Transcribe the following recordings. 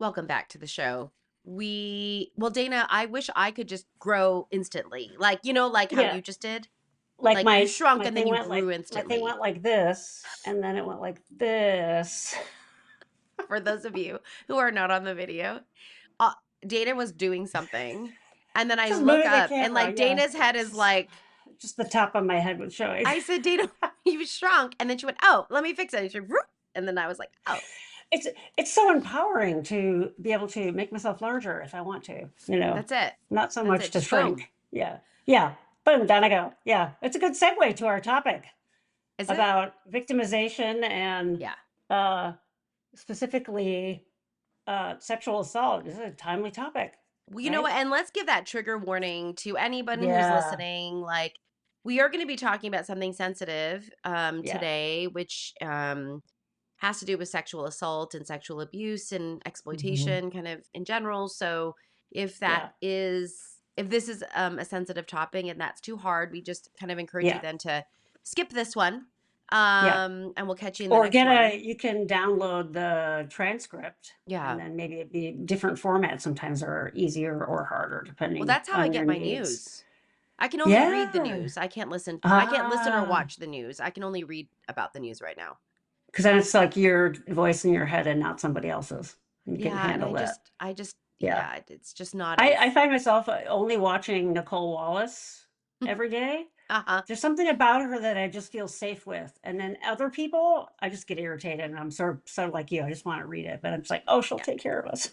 Welcome back to the show. Well, Dana, I wish I could just grow instantly. Like, like how Yeah, you just did. like Like you my shrunk my and then thing you went grew like my thing instantly. went like this, and then it went like this. For those of you who are not on the video, uh, Dana was doing something. And then I Just look moving the up and camera, like yeah. Dana's head is like, Just the top of my head was showing. I said, Dana, you shrunk. And then she went, oh, let me fix it. And she, whoop. And then I was like, oh, It's it's so empowering to be able to make myself larger if I want to, that's it. not so That's much it. to Just boom. shrink. Yeah. Yeah. Boom, down I go. Yeah. It's a good segue to our topic Is it? about victimization and Yeah. uh specifically sexual assault. This is a timely topic, Well, you know right? what? And let's give that trigger warning to anybody who's Yeah. listening. Like, we are going to be talking about something sensitive Yeah. today, which has to do with sexual assault and sexual abuse and Hmm. exploitation, kind of in general. So, Yeah. if this is a sensitive topic and that's too hard, we just kind of encourage you Yeah. then to skip this one, Yeah. and we'll catch you in the Or next one. you can download the transcript, and Yeah. then maybe it'd be different formats sometimes are easier or harder Well, depending that's how I on get your my needs. news. I can only read the Yeah. news. I can't listen or Ah, watch the news. I can only read about the news right now. because then it's like your voice in your head and not somebody else's. And you can Yeah, and handle that. Yeah. yeah, it's just not as I find myself only watching Nicole Wallace every day. uh-huh. There's something about her that I just feel safe with. And then other people, I just get irritated and I'm sort of like you. I just want to read it, but I'm just like, oh, she'll Yeah. take care of us.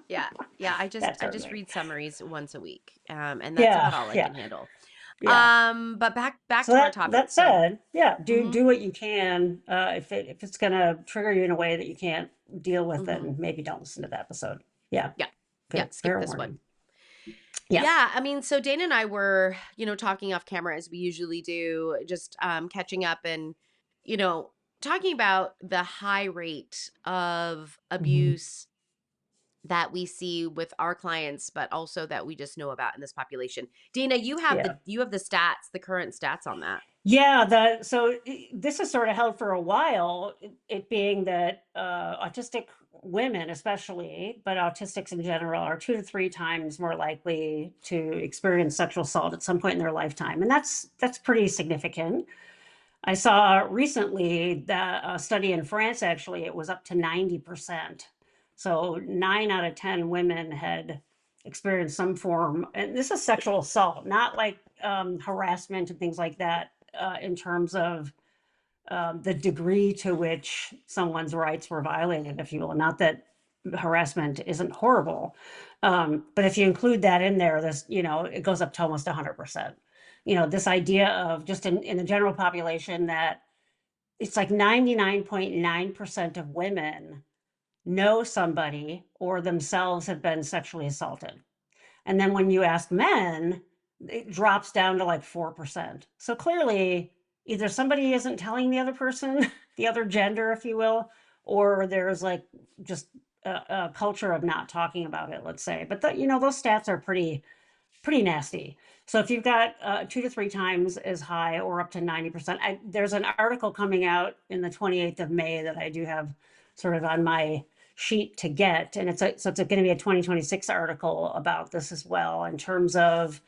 Yeah. Yeah, That I sort of just thing. read summaries once a week. And that's Yeah, about all I yeah, can handle. yeah. But back So to our that topic. So, said, yeah, mhm. do what you can. If it's gonna trigger you in a way that you can't deal with, Mhm. then maybe don't listen to the episode. Yeah, Yeah. Yeah, fair, skip fair this one. warning. Yeah. Yeah, I mean, so Dana and I were, talking off camera as we usually do, just catching up and, you know, talking about the high rate of Hmm. abuse that we see with our clients, but also that we just know about in this population. Dana, Yeah. you have the stats, the current stats on that. Yeah, this is sort of held for a while, it being that autistic women, especially, but autistics in general, are 2 to 3 times more likely to experience sexual assault at some point in their lifetime, and that's pretty significant. I saw recently that a study in France, actually, it was up to 90%. So 9 out of 10 women had experienced some form, and this is sexual assault, not like harassment and things like that, in terms of the degree to which someone's rights were violated, if you will. Not that harassment isn't horrible, but if you include that in there, it goes up to almost 100%. This idea of just in the general population that it's like 99.9% of women know somebody or themselves have been sexually assaulted. And then when you ask men, it drops down to like 4%. So clearly, either somebody isn't telling the other person, the other gender, if you will, or there's like just a culture of not talking about it, let's say. But those stats are pretty nasty. So if you've got 2 to 3 times as high or up to 90%, there's an article coming out in the 28th of May that I do have sort of on my sheet to get, and it's going to be a 2026 article about this as well, in terms of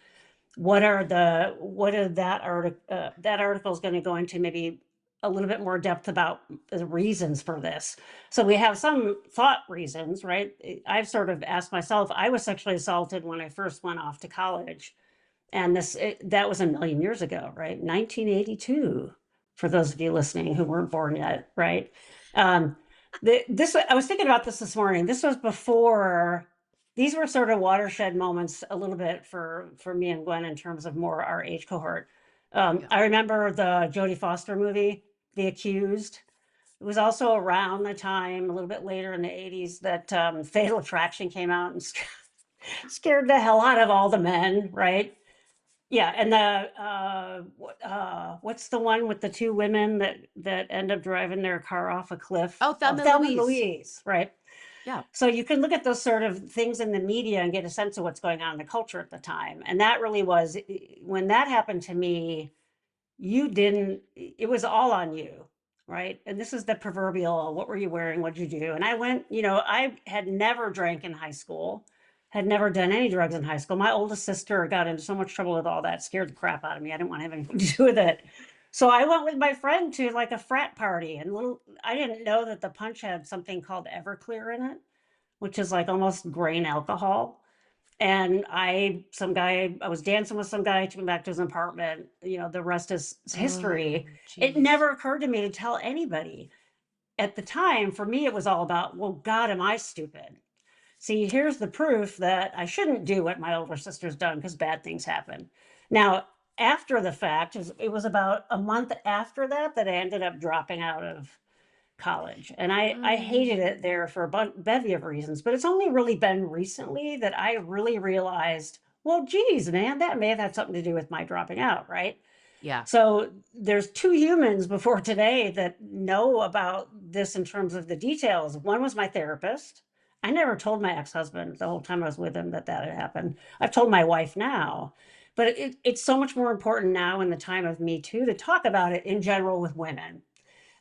what are that article is going to go into maybe a little bit more depth about the reasons for this. So we have some thought reasons, right? I've sort of asked myself, I was sexually assaulted when I first went off to college, and that was a million years ago, right? 1982, for those of you listening who weren't born yet, right? um, this I was thinking about this morning. This was before, these were sort of watershed moments a little bit for me and Gwen in terms of more our age cohort. Yeah. I remember the Jodie Foster movie, The Accused. It was also around the time, a little bit later in the 80s, that Fatal Attraction came out and scared the hell out of all the men, right? Yeah, and the what's the one with the two women that end up driving their car off a cliff? Oh, Oh, Thelma and Thelma and Louise. Louise, right? Yeah. So you can look at those sort of things in the media and get a sense of what's going on in the culture at the time. And that really was when that happened to me, you didn't, it was all on you, right? And this is the proverbial, what were you wearing? What'd you do? And I went, I had never drank in high school, had never done any drugs in high school. My oldest sister got into so much trouble with all that, scared the crap out of me. I didn't want to have anything to do with it. So I went with my friend to like a frat party, and I didn't know that the punch had something called Everclear in it, which is like almost grain alcohol. And I was dancing with some guy, took him back to his apartment. The rest is history. Oh, It geez. never occurred to me to tell anybody. At the time, for me, it was all about, well, God, am I stupid? See, here's the proof that I shouldn't do what my older sister's done because bad things happen. Now, after the fact, it was about a month after that I ended up dropping out of college. And I hated it Mm. there for a bevy of reasons, but it's only really been recently that I really realized, well, geez, man, that may have had something to do with my dropping out, right? Yeah. So there's two humans before today that know about this in terms of the details. One was my therapist. I never told my ex-husband the whole time I was with him that had happened. I've told my wife now, but it's so much more important now in the time of Me Too to talk about it in general with women.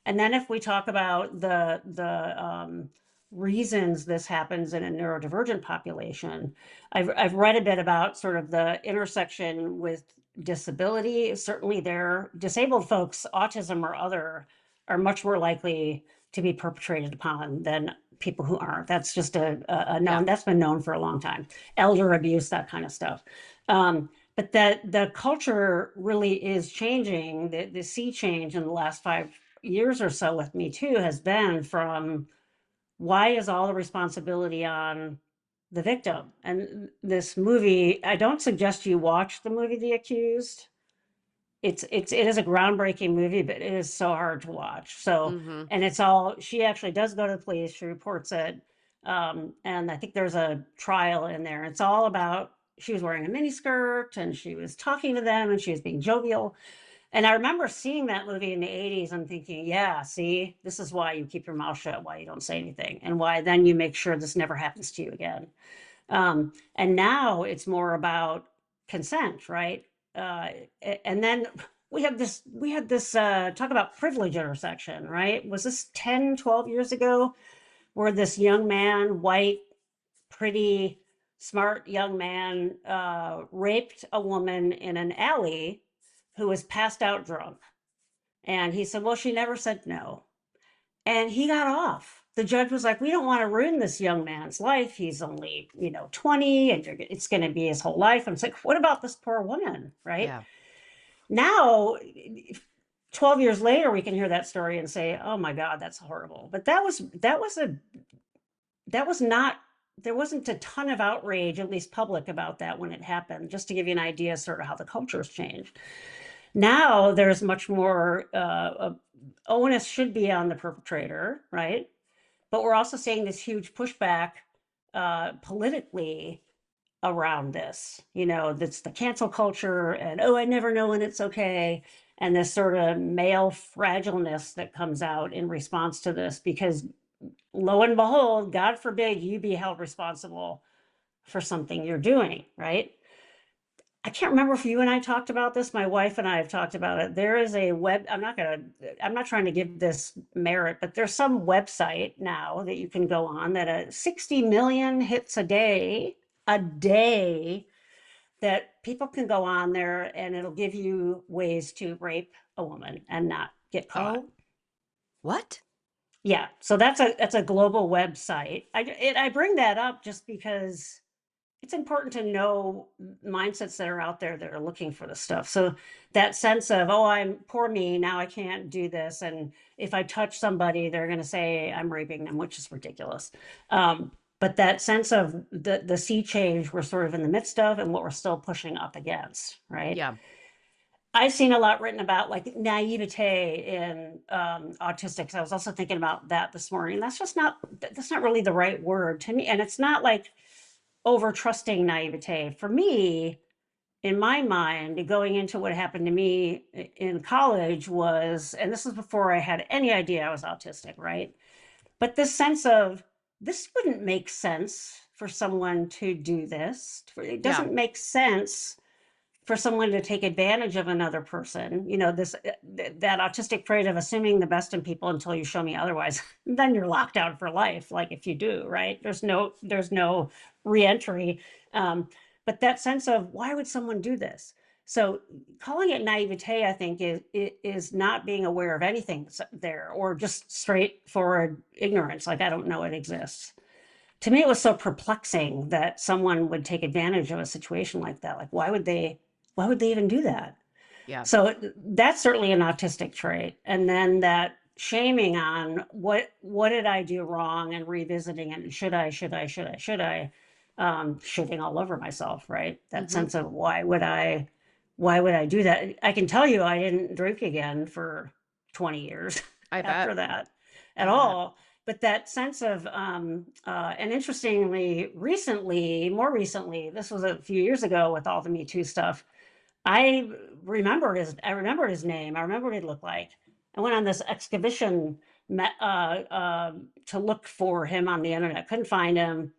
And then if we talk about the reasons this happens in a neurodivergent population, I've read a bit about sort of the intersection with disability. Certainly, there disabled folks, autism or other, are much more likely to be perpetrated upon than people who aren't. That's just a Yeah. known. That's been known for a long time. Elder abuse, that kind of stuff. But that the culture really is changing. The sea change in the last 5 years or so with Me Too has been from, why is all the responsibility on the victim? And this movie, I don't suggest you watch the movie The Accused. It is a groundbreaking movie, but it is so hard to watch. So, Mm-hmm. and it's all, she actually does go to the police, she reports it. And I think there's a trial in there. It's all about, she was wearing a mini skirt and she was talking to them and she was being jovial. And I remember seeing that movie in the 80s and thinking, yeah, see, this is why you keep your mouth shut, why you don't say anything, and why then you make sure this never happens to you again. And now it's more about consent, right? Uh, and then we had this talk about privilege intersection, right? Was this 10, 12 years ago where this young man, white, pretty, smart young man, raped a woman in an alley who was passed out drunk? And he said, well, she never said no. And he got off. The judge was like, we don't want to ruin this young man's life. He's only, 20, and it's going to be his whole life. And it's like, what about this poor woman, right? Yeah. Now, 12 years later, we can hear that story and say, oh my God, that's horrible. But that was not, there wasn't a ton of outrage, at least public, about that when it happened, just to give you an idea sort of how the culture has changed. Now there's much more onus should be on the perpetrator, right? But we're also seeing this huge pushback politically around this. That's the cancel culture, and oh, I never know when it's okay, and this sort of male fragileness that comes out in response to this, because lo and behold, God forbid you be held responsible for something you're doing, right? I can't remember if you and I talked about this. My wife and I have talked about it. There is a I'm not trying to give this merit, but there's some website now that you can go on that 60 million hits a day, that people can go on there and it'll give you ways to rape a woman and not get caught. Oh, what? Yeah. So that's a global website. I bring that up just because it's important to know mindsets that are out there that are looking for this stuff. So that sense of, oh, I'm poor me, now I can't do this. And if I touch somebody, they're going to say I'm raping them, which is ridiculous. But that sense of the sea change we're sort of in the midst of and what we're still pushing up against, right? Yeah. I've seen a lot written about like naivete in autistics. I was also thinking about that this morning. That's not really the right word to me. And it's not like over trusting naivete. For me, in my mind, going into what happened to me in college was, and this was before I had any idea I was autistic, right? But this sense of, this wouldn't make sense for someone to do this. It Yeah. doesn't make sense for someone to take advantage of another person. You know, this that autistic trait of assuming the best in people until you show me otherwise. Then you're locked out for life. Like if you do, right? There's no reentry. But that sense of, why would someone do this? So calling it naivete, I think, is not being aware of anything there, or just straightforward ignorance. Like, I don't know it exists. To me, it was so perplexing that someone would take advantage of a situation like that. Like, why would they even do that? Yeah. So that's certainly an autistic trait. And then that shaming on what did I do wrong, and revisiting it. Should I, shitting all over myself, right? That Hmm. sense of, why would I do that? I can tell you I didn't drink again for 20 years I after bet. that at I bet. all. But that sense of, and interestingly, more recently, this was a few years ago with all the Me Too stuff. I remembered his name. I remember what he looked like. I went on this excavation to look for him on the internet. Couldn't find him.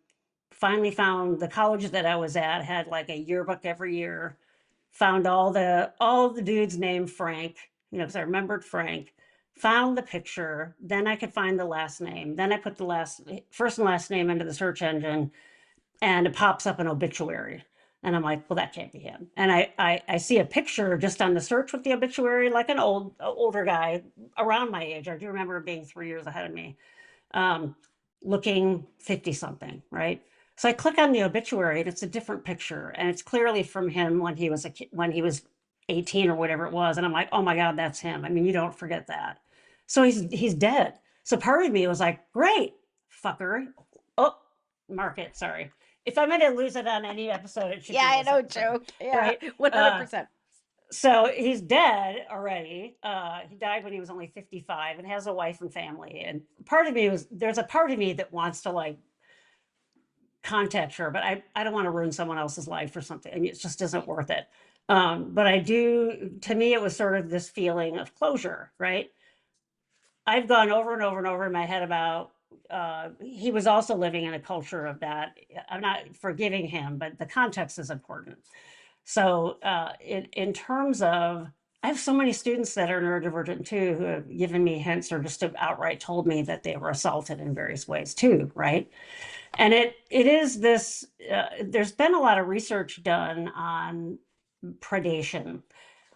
Finally found the college that I was at had like a yearbook every year. Found all the dudes named Frank, because I remembered Frank. Found the picture. Then I could find the last name. Then I put the last first and last name into the search engine, and it pops up an obituary. And I'm like, well, that can't be him. And I see a picture just on the search with the obituary, like an older guy around my age. I do remember him being 3 years ahead of me, um, looking 50 something, right? So I click on the obituary, and it's a different picture, and it's clearly from him when he was a kid, when he was 18 or whatever it was. And I'm like, oh my God, that's him. I mean, you don't forget that. So he's dead. So part of me was like, great, fucker. Oh, mark it. Sorry. If I'm going to lose it on any episode, it should Yeah, be I this know, episode, joke. Yeah, right? 100%. So he's dead already. He died when he was only 55 and has a wife and family. And there's a part of me that wants to like contact her, but I don't want to ruin someone else's life or something. I mean, it just isn't worth it. But to me, it was sort of this feeling of closure, right? I've gone over and over and over in my head about, he was also living in a culture of that. I'm not forgiving him, but the context is important. So, in terms of, I have so many students that are neurodivergent too, who have given me hints or just have outright told me that they were assaulted in various ways too, right? And it is this. There's been a lot of research done on predation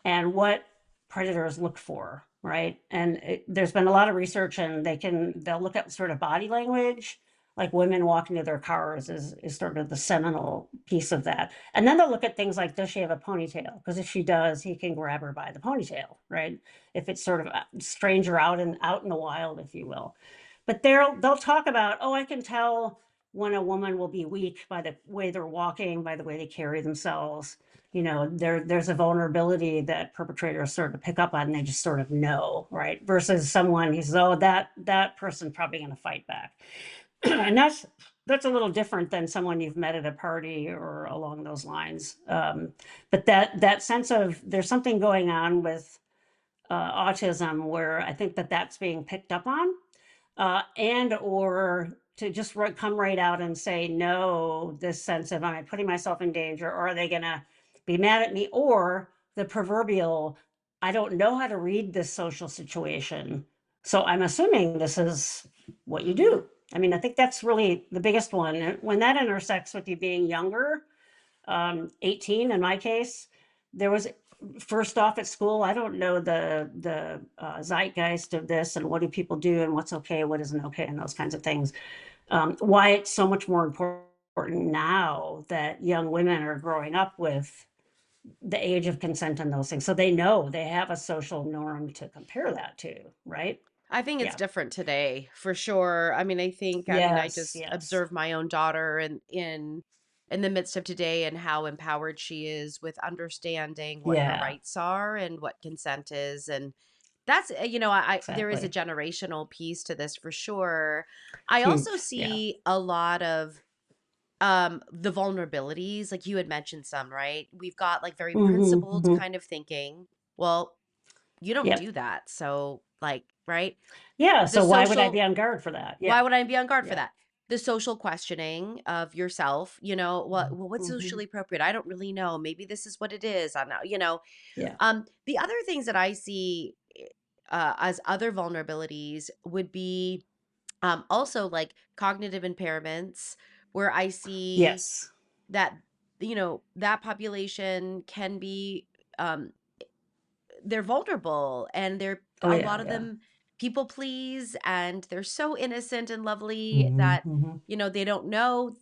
and what predators look for, right? And there's been a lot of research, and they'll look at sort of body language, like women walking to their cars is sort of the seminal piece of that. And then they'll look at things like, does she have a ponytail? Because if she does, he can grab her by the ponytail, right? If it's sort of a stranger out in the wild, if you will. But they'll talk about, oh, I can tell when a woman will be weak by the way they're walking, by the way they carry themselves. There's a vulnerability that perpetrators sort of pick up on, and they just sort of know, right? Versus someone who says, oh, that person's probably going to fight back. And that's a little different than someone you've met at a party or along those lines. But that sense of, there's something going on with autism where I think that's being picked up on, and or to just come right out and say no. This sense of, am I putting myself in danger, or are they going to be mad at me, or the proverbial, I don't know how to read this social situation, so I'm assuming this is what you do. I mean, I think that's really the biggest one. And when that intersects with you being younger, 18 in my case, there was, first off, at school, I don't know the zeitgeist of this, and what do people do, and what's okay, what isn't okay, and those kinds of things. Why it's so much more important now that young women are growing up with the age of consent and those things, so they know they have a social norm to compare that to, right? I think it's Yeah. different today for sure. I mean, I Yes. just Yes. observe my own daughter and in the midst of today and how empowered she is with understanding what her Yeah. rights are and what consent is. And that's, I there is a Exactly. generational piece to this for sure. I also Huge. Yeah. see a lot of the vulnerabilities, like you had mentioned some, right? We've got like very Hmm. principled Hmm. kind of thinking. Well, you don't Yep. do that. So, like, right? Yeah. The So why would I be social, on guard for that? why Yeah. would I be on guard for Yeah. that? The social questioning of yourself, well, what's Hmm. socially appropriate? I don't really know. Maybe this is what it is. I know, Yeah. the other things that I see as other vulnerabilities would be also like cognitive impairments, where I see Yes. that, that population can be, um, they're vulnerable, and they're Oh a yeah. lot of Yeah. them people please, and they're so innocent and lovely Hmm. that, Hmm. they don't know,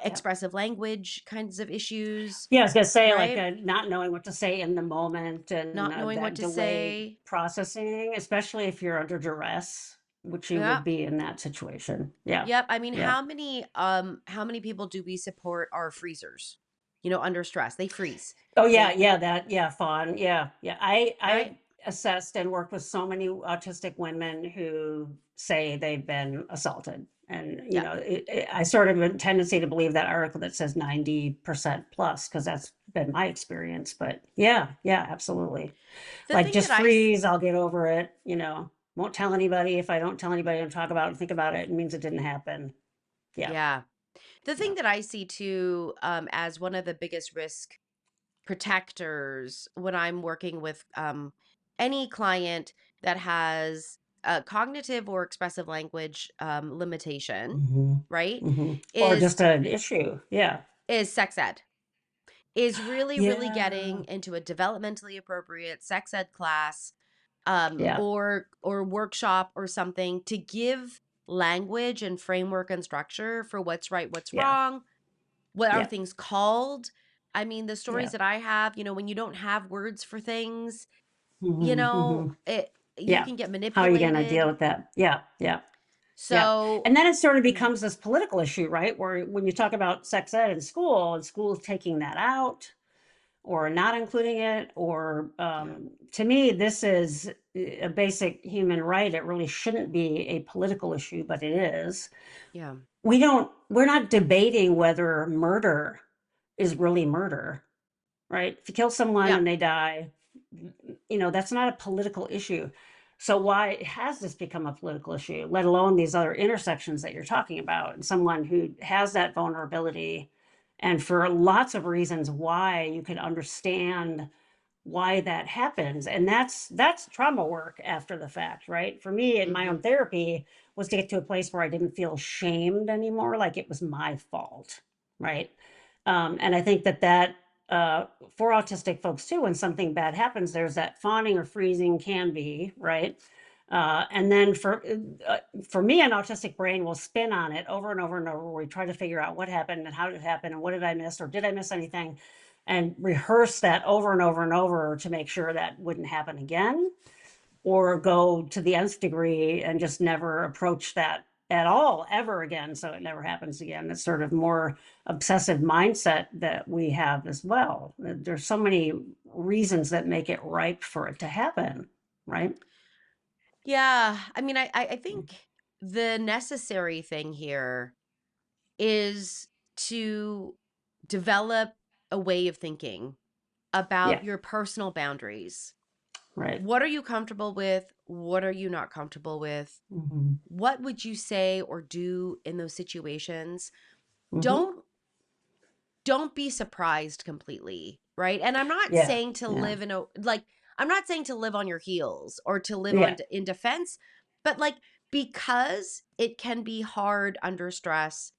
Yeah. expressive language kinds of issues, Yeah, I was gonna say, like, right? not knowing what to say in the moment and, Not knowing what that to delayed say. processing, especially if you're under duress, which you Yeah. would be in that situation. Yeah. Yep. I mean, Yeah. how many people do we support are freezers? Under stress. They freeze. Oh, yeah, They yeah, that yeah, fawn, yeah, yeah. I've right? assessed and worked with so many autistic women who say they've been assaulted, and, Yep. I sort of have a tendency to believe that article that says 90% plus, because that's been my experience, but yeah, yeah, absolutely. The Like, thing just that I s freeze, I'll get over it, won't tell anybody. If I don't tell anybody and talk about it and think about it, it means it didn't happen. Yeah, yeah. The yeah. thing that I see too, as one of the biggest risk protectors when I'm working with any client that has a cognitive or expressive language limitation, Mhm, right? mhm. Or Is just an issue, yeah. is sex ed. Is really, really Yeah, getting into a developmentally appropriate sex ed class, yeah, or workshop or something to give language and framework and structure for what's right, what's yeah, wrong, what are yeah, things called. I mean, the stories yeah. that I have, when you don't have words for things, Mhm, mhm. you Yeah. can get How are you gonna deal manipulated. with that? Yeah, yeah, yeah. So, And then it sort of mhm, becomes this political issue, right? Where when you talk about sex ed in school, and schools taking that out or not including it, or yeah, to me, this is a basic human right. It really shouldn't be a political issue, but it is. yeah, We're not debating whether murder is really murder, right? If you kill someone yeah, and they die, that's not a political issue. So why has this become a political issue, let alone these other intersections that you're talking about? And someone who has that vulnerability, and for lots of reasons why you can understand why that happens, and that's trauma work after the fact, right? For me in my hmm own therapy was to get to a place where I didn't feel shamed anymore, like it was my fault, right? And I think that uh, for autistic folks too, when something bad happens, there's that fawning or freezing can be, right? And then for me, an autistic brain will spin on it over and over and over, where we try to figure out what happened and how did it happen and what did I miss or did I miss anything, and rehearse that over and over and over to make sure that wouldn't happen again, or go to the nth degree and just never approach that at all ever again, so it never happens again. It's sort of more obsessive mindset that we have as well. There's so many reasons that make it ripe for it to happen, right? yeah. I mean, I think the necessary thing here is to develop a way of thinking Yeah, about your personal boundaries. right. What are you comfortable with? What are you not comfortable with? Hmm. What would you say or do in those situations? Hmm. Don't be surprised completely, right? And I'm not Yeah, saying to yeah, live in a like I'm not saying to live on your heels or to live yeah, in defense, but like, because it can be hard under stress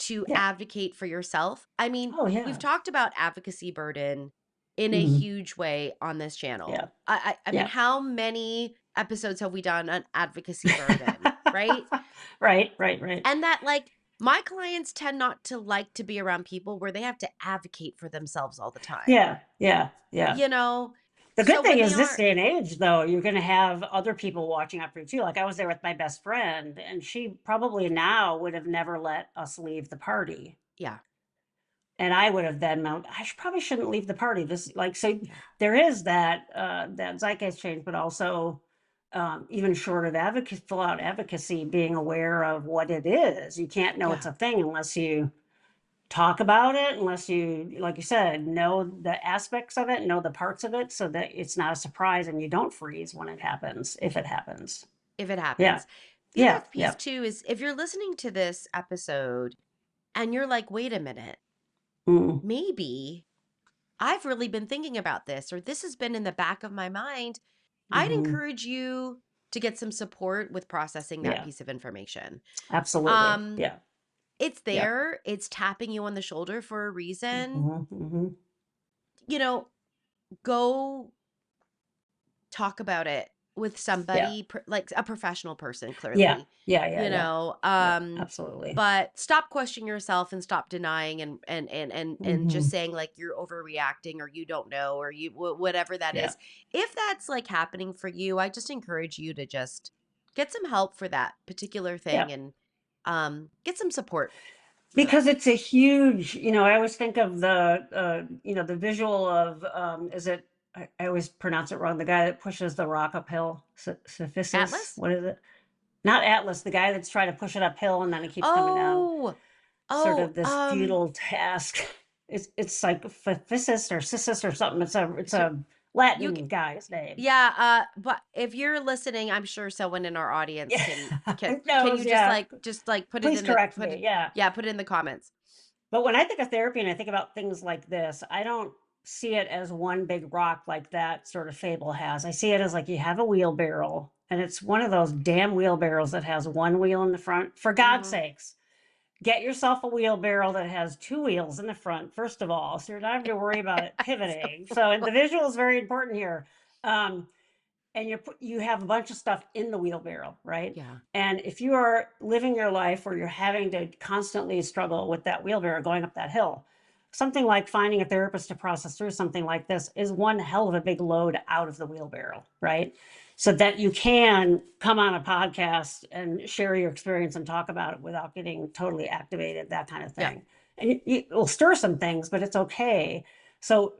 to yeah. advocate for yourself. I mean, Oh we've yeah. talked about advocacy burden in a Hmm. huge way on this Yeah, channel. I mean, yeah. how many episodes have we done on advocacy burden, right? Right, right, right. And that, like, my clients tend not to like to be around people where they have to advocate for themselves all the time. Yeah, yeah, yeah. You know? The good So thing when they is this are, day and age, though, you're going to have other people watching out for you too. Like I was there with my best friend, and she probably now would have never let us leave the party. yeah, And I would have then known probably shouldn't leave the party. This like so yeah, there is that zeitgeist change, but also even short of advocacy, full out advocacy, being aware of what it is. You can't know it's yeah, a thing unless you talk about it unless you, like you said, know the aspects of it, know the parts of it, so that it's not a surprise and you don't freeze when it happens, if it happens. if it Yeah. happens. The Yeah. other Yeah. piece too is if you're listening to this episode and you're like, wait a minute, Mm, maybe I've really been thinking about this, or this has been in the back of my mind, I'd hmm. encourage you to get some support with processing that Yeah. piece of information. Absolutely. Um, Yeah. it's Yeah. there, it's tapping you on the shoulder for a reason. Hmm. Hmm. You know, go talk about it with Yeah. somebody like a professional person, Yeah. clearly, Yeah. Yeah. you Yeah. know. Yeah. Absolutely. But stop questioning yourself and stop denying and just Hmm. saying like you're overreacting or you don't know or you whatever that Yeah. is. If that's like happening for you, I just encourage you to just get some help for that particular Yeah. thing and get some support for that. Because it's a huge, I always think of the visual of, is it, I always pronounce it wrong, the guy that pushes the rock uphill, Syphilis, Atlas? what is it? Not Atlas, the guy that's trying to push it uphill and then it keeps coming down. Oh, Sort of oh, this futile task. It's like Syphilis or Cissus or something. It's so a you Latin guy's name. yeah, but if you're listening, I'm sure someone in our audience Yeah, can knows. you Yeah, just like put it please in the correct me. Yeah. put it in the comments. But when I think of therapy and I think about things like this, I don't see it as one big rock like that sort of fable has. I see it as like you have a wheelbarrow and it's one of those damn wheelbarrows that has one wheel in the front. For God's Mhm. sakes, get yourself a wheelbarrow that has two wheels in the front, first of all, so you're not having to worry about it pivoting. So the visual is very important here. Um, and you have a bunch of stuff in the wheelbarrow, right? Yeah. And if you are living your life where you're having to constantly struggle with that wheelbarrow going up that hill, something like finding a therapist to process through something like this is one hell of a big load out of the wheelbarrow, right? So that you can come on a podcast and share your experience and talk about it without getting totally activated, that kind of Yeah. thing. And it will stir some things, but it's okay. So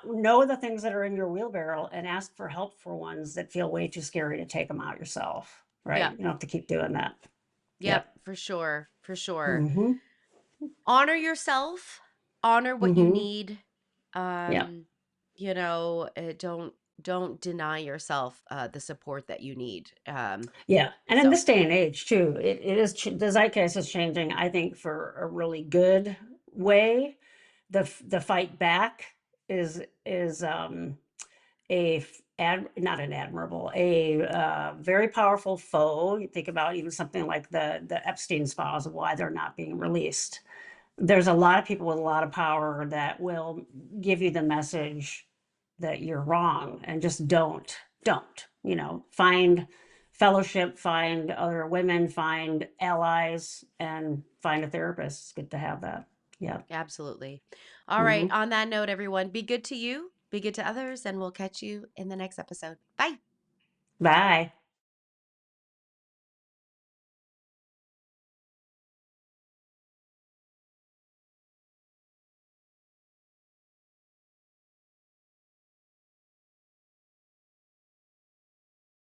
know the things that are in your wheelbarrow and ask for help for ones that feel way too scary to take them out yourself, right? Yeah. You don't have to keep doing that. Yep, Yep. for sure. For sure. Mm-hmm. Honor yourself. Honor what you Mm-hmm. need. Yeah. Um, don't deny yourself the support that you need. Yeah. And in So this day and age too, it is, the zeitgeist is changing, I think, for a really good way. The fight back is a not an admirable, a very powerful foe. You think about even something like the Epstein's files of why they're not being released. There's a lot of people with a lot of power that will give you the message that you're wrong and just don't, find fellowship, find other women, find allies, and find a therapist. It's good to have that. Yeah. absolutely. All right. Hmm. On that note, everyone, be good to you, be good to others, and we'll catch you in the next episode. Bye. Bye.